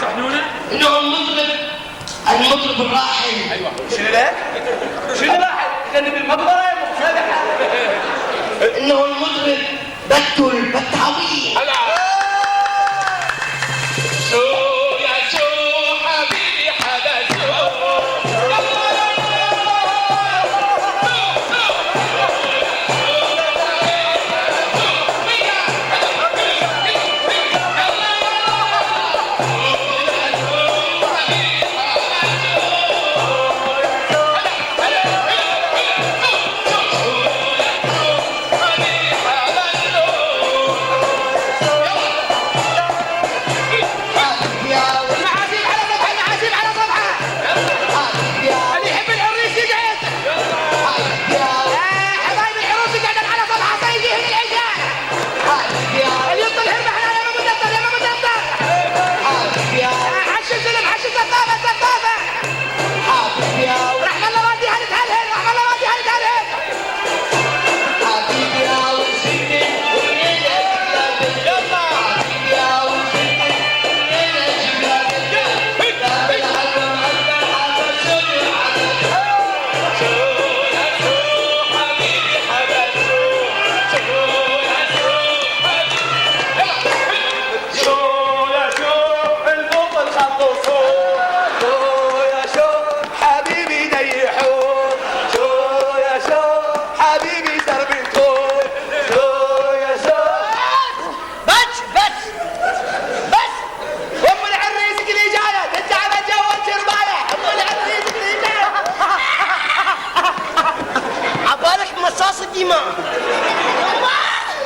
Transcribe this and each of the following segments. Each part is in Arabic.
صحنونه؟ انه المطرب الراحل. ايوه. شنو لك؟ شنو راح يغني بالمقبره يا مختلفه؟ انه المطرب بتول بتعويل. شو يا شو حبيبي حبسو.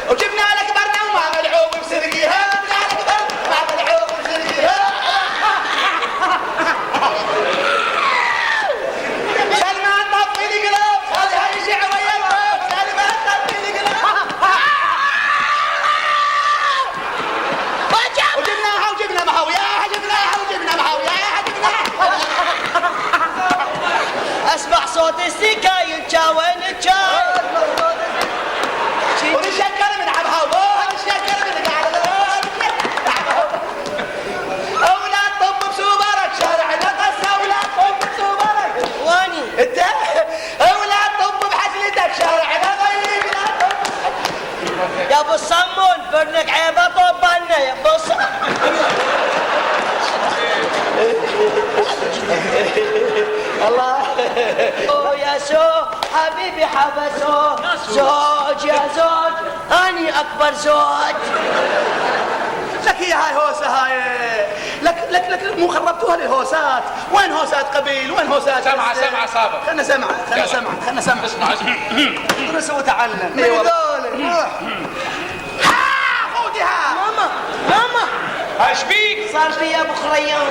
وجبنا لك برنا وما ملعوب بسرقيها. سلمان طفي لي قلب. هذه هاي شعر ويا الرب. سلمان طفي لي قلب. وجبناها وجبنا معها وياها. جبناها وجبنا معها وياها. جبناها. اسمع صوت السكا ينجا وين الجاي. ونشكر من عبها وبوها. نشكر من قاعدة أولاد طب بسوبرك. شارعنا قصة أولاد طب بسوبرك. واني انت أولاد طب بحسلتك. شارعنا غيب لا طب. يا ابو الصمون فرنك عيبه طبنا يا ابو الله. يا سو حبيبي حبسو. زوج يا زوج اني اكبر زوج. لك هي هاي هوسة هاي. لك مو خربتوها للهوسات. وين هوسات قبيل؟ وين هوسات؟ سمعة صابر. خلنا سمعة. اسمع. نسوي تعلم. من ذولي. خودها. ماما ايش بيك؟ صار في ابو خريان.